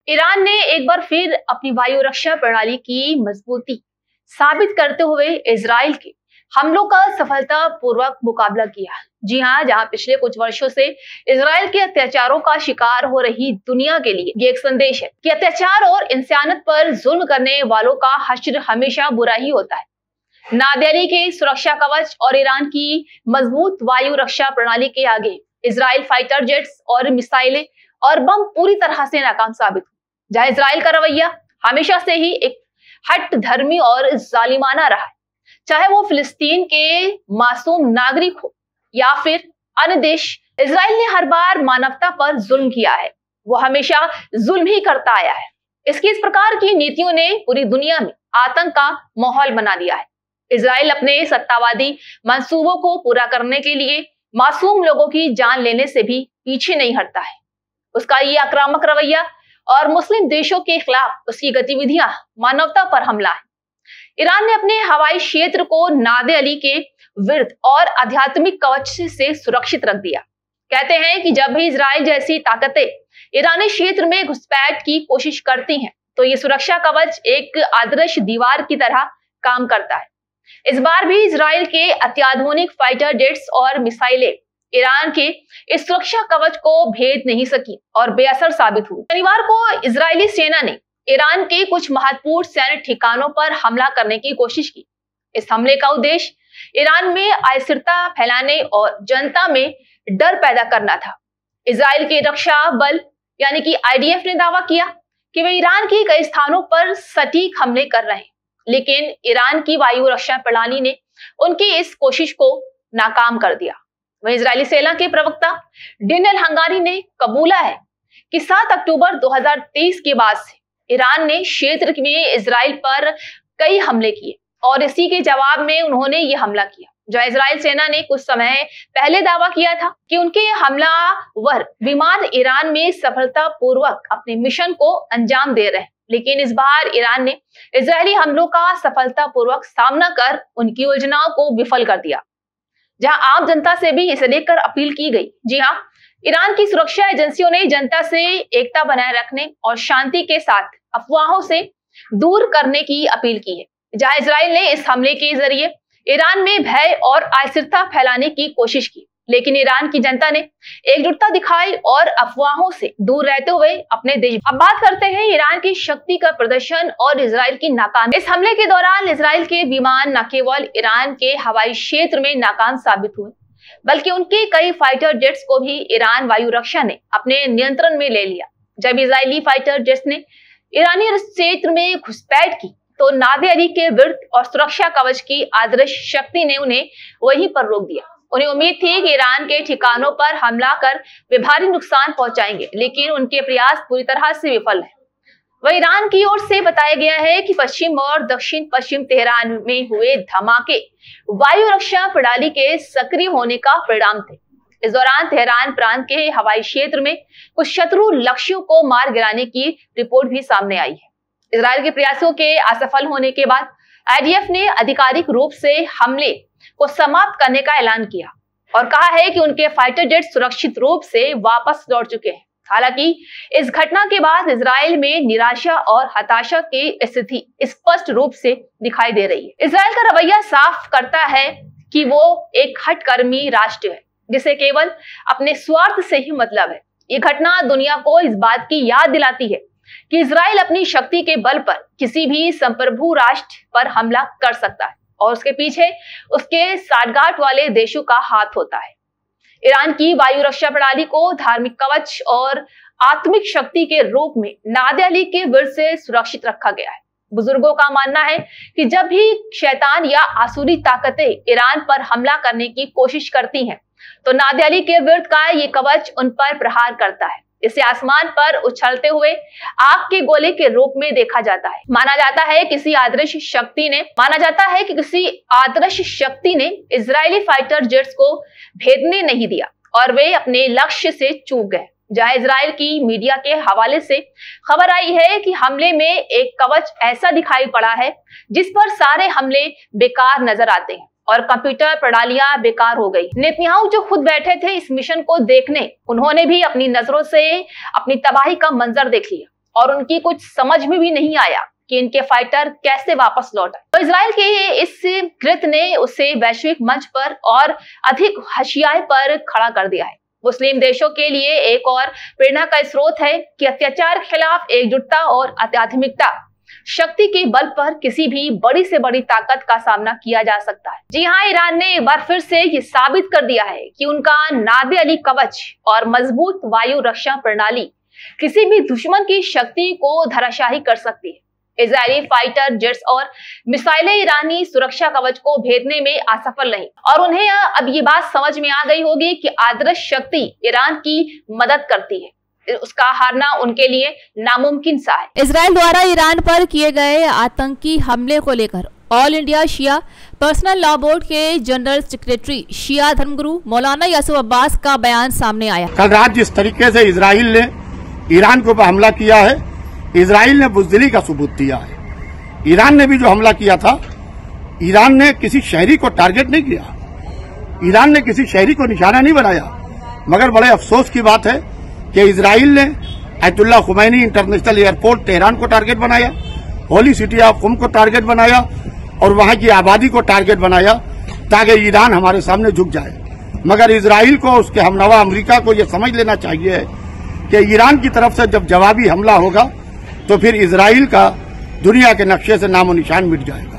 Iran ने एक बार फिर अपनी वायु रक्षा प्रणाली की मजबूती साबित करते हुए इजराइल के हमलों का सफलतापूर्वक मुकाबला किया। जी हाँ, जहां पिछले कुछ वर्षों से इजराइल के अत्याचारों का शिकार हो रही दुनिया के लिए ये एक संदेश है कि अत्याचार और इंसानियत पर जुल्म करने वालों का हश्र हमेशा बुरा ही होता है। नादियाली के सुरक्षा कवच और ईरान की मजबूत वायु रक्षा प्रणाली के आगे इजराइल फाइटर जेट्स और मिसाइलें और बम पूरी तरह से नाकाम साबित हुए। जहां इजराइल का रवैया हमेशा से ही एक हट धर्मी और जालिमाना रहा है, चाहे वो फिलिस्तीन के मासूम नागरिक हो या फिर अन्य देश। इजराइल ने हर बार मानवता पर जुल्म किया है, वो हमेशा जुल्म ही करता आया है। इसकी इस प्रकार की नीतियों ने पूरी दुनिया में आतंक का माहौल बना दिया है। इजराइल अपने सत्तावादी मंसूबों को पूरा करने के लिए मासूम लोगों की जान लेने से भी पीछे नहीं हटता है। उसका ये आक्रामक रवैया और मुस्लिम देशों के खिलाफ उसकी गतिविधियां मानवता पर हमला है। ईरान ने अपने हवाई क्षेत्र को नादियाली के विरुद्ध और आध्यात्मिक कवच से सुरक्षित रख दिया। कहते हैं कि जब भी इजराइल जैसी ताकतें ईरानी क्षेत्र में घुसपैठ की कोशिश करती हैं, तो ये सुरक्षा कवच एक आदर्श दीवार की तरह काम करता है। इस बार भी इजराइल के अत्याधुनिक फाइटर जेट्स और मिसाइलें ईरान के इस सुरक्षा कवच को भेद नहीं सकी और बेअसर साबित हुई। शनिवार को इजरायली सेना ने ईरान के कुछ महत्वपूर्ण सैन्य ठिकानों पर हमला करने की कोशिश की। इस हमले का उद्देश्य ईरान में अस्थिरता फैलाने और जनता में डर पैदा करना था। इजराइल के रक्षा बल यानी कि आईडीएफ ने दावा किया कि वे ईरान के कई स्थानों पर सटीक हमले कर रहे हैं, लेकिन ईरान की वायु रक्षा प्रणाली ने उनकी इस कोशिश को नाकाम कर दिया। वहीं इजरायली सेना के प्रवक्ता डेनियल हंगारी ने कबूला है कि 7 अक्टूबर 2023 के बाद से ईरान ने क्षेत्र में इजराइल पर कई हमले किए और इसी के जवाब में उन्होंने ये हमला किया। जहां इजराइल सेना ने कुछ समय पहले दावा किया था कि उनके हमलावर विमान ईरान में सफलतापूर्वक अपने मिशन को अंजाम दे रहे हैं, लेकिन इस बार ईरान ने इजरायली हमलों का सफलतापूर्वक सामना कर उनकी योजनाओं को विफल कर दिया। जहां आम जनता से भी इसे लेकर अपील की गई। जी हाँ, ईरान की सुरक्षा एजेंसियों ने जनता से एकता बनाए रखने और शांति के साथ अफवाहों से दूर करने की अपील की है। जहां इजराइल ने इस हमले के जरिए ईरान में भय और अस्थिरता फैलाने की कोशिश की, लेकिन ईरान की जनता ने एकजुटता दिखाई और अफवाहों से दूर रहते हुए अपने देश। अब बात करते हैं ईरान की शक्ति का प्रदर्शन और इजराइल की नाकामी। इस हमले के दौरान इजराइल के विमान न केवल ईरान के हवाई क्षेत्र में नाकाम साबित हुए, बल्कि उनके कई फाइटर जेट्स को भी ईरान वायु रक्षा ने अपने नियंत्रण में ले लिया। जब इजरायली फाइटर जेट्स ने ईरानी क्षेत्र में घुसपैठ की, तो नादियाली के विरुद्ध और सुरक्षा कवच की आदर्श शक्ति ने उन्हें वहीं पर रोक दिया। उन्हें उम्मीद थी कि ईरान के ठिकानों पर हमला कर वे भारी नुकसान पहुंचाएंगे, लेकिन उनके प्रयास पूरी तरह से विफल हैं। वह ईरान की ओर से बताया गया है कि पश्चिम और दक्षिण पश्चिम तेहरान में हुए धमाके वायु रक्षा प्रणाली के सक्रिय होने का परिणाम थे। इस दौरान तेहरान प्रांत के हवाई क्षेत्र में कुछ शत्रु लक्ष्यों को मार गिराने की रिपोर्ट भी सामने आई है। इजराइल के प्रयासों के असफल होने के बाद आईडीएफ ने आधिकारिक रूप से हमले को समाप्त करने का ऐलान किया और कहा है कि उनके फाइटर जेट सुरक्षित रूप से वापस लौट चुके हैं। हालांकि इस घटना के बाद इजराइल में निराशा और हताशा की स्थिति स्पष्ट रूप से दिखाई दे रही है। इजराइल का रवैया साफ करता है कि वो एक हठकर्मी राष्ट्र है, जिसे केवल अपने स्वार्थ से ही मतलब है। ये घटना दुनिया को इस बात की याद दिलाती है कि इजराइल अपनी शक्ति के बल पर किसी भी संप्रभु राष्ट्र पर हमला कर सकता है और उसके पीछे उसके साठगांठ वाले देशों का हाथ होता है। ईरान की वायु रक्षा प्रणाली को धार्मिक कवच और आत्मिक शक्ति के रूप में नादियाली के विरुद्ध से सुरक्षित रखा गया है। बुजुर्गों का मानना है कि जब भी शैतान या आसुरी ताकतें ईरान पर हमला करने की कोशिश करती हैं, तो नादियाली के विरुद्ध का ये कवच उन पर प्रहार करता है। इसे आसमान पर उछलते हुए आग के गोले के रूप में देखा जाता है। माना जाता है कि किसी आदर्श शक्ति ने इजरायली फाइटर जेट्स को भेदने नहीं दिया और वे अपने लक्ष्य से चूक गए। जहां इजराइल की मीडिया के हवाले से खबर आई है कि हमले में एक कवच ऐसा दिखाई पड़ा है जिस पर सारे हमले बेकार नजर आते हैं और कंप्यूटर प्रणालियां बेकार हो गई। नेतन्याहू जो खुद बैठे थे इस मिशन को देखने, उन्होंने भी अपनी नजरों से अपनी तबाही का मंजर देख लिया और उनकी कुछ समझ में भी नहीं आया कि इनके फाइटर कैसे वापस लौट आए। तो इजराइल के इस कृत्य ने उसे वैश्विक मंच पर और अधिक हाशिए पर खड़ा कर दिया है। मुस्लिम देशों के लिए एक और प्रेरणा का स्रोत है कि अत्याचार के खिलाफ एकजुटता और आध्यात्मिकता शक्ति के बल पर किसी भी बड़ी से बड़ी ताकत का सामना किया जा सकता है। जी हाँ, ईरान ने एक बार फिर से ये साबित कर दिया है कि उनका नादे अली कवच और मजबूत वायु रक्षा प्रणाली किसी भी दुश्मन की शक्ति को धराशायी कर सकती है। इजरायली फाइटर जेट्स और मिसाइलें ईरानी सुरक्षा कवच को भेदने में असफल नहीं और उन्हें अब ये बात समझ में आ गई होगी कि आदर्श शक्ति ईरान की मदद करती है, उसका हारना उनके लिए नामुमकिन सा है। इजराइल द्वारा ईरान पर किए गए आतंकी हमले को लेकर ऑल इंडिया शिया पर्सनल लॉ बोर्ड के जनरल सेक्रेटरी शिया धर्मगुरु मौलाना यूसुफ अब्बास का बयान सामने आया। कल रात जिस तरीके से इजराइल ने ईरान के ऊपर हमला किया है, इजराइल ने बुज़दिली का सबूत दिया है। ईरान ने भी जो हमला किया था, ईरान ने किसी शहरी को टारगेट नहीं किया, ईरान ने किसी शहरी को निशाना नहीं बनाया। मगर बड़े अफसोस की बात है कि इजराइल ने Ayatollah Khomeini international airport Tehran को टारगेट बनाया, होली सिटी ऑफ कुम को टारगेट बनाया और वहां की आबादी को टारगेट बनाया ताकि ईरान हमारे सामने झुक जाए। मगर इजराइल को, उसके हमनवा अमेरिका को यह समझ लेना चाहिए कि ईरान की तरफ से जब जवाबी हमला होगा तो फिर इजराइल का दुनिया के नक्शे से नामो निशान मिट जाएगा।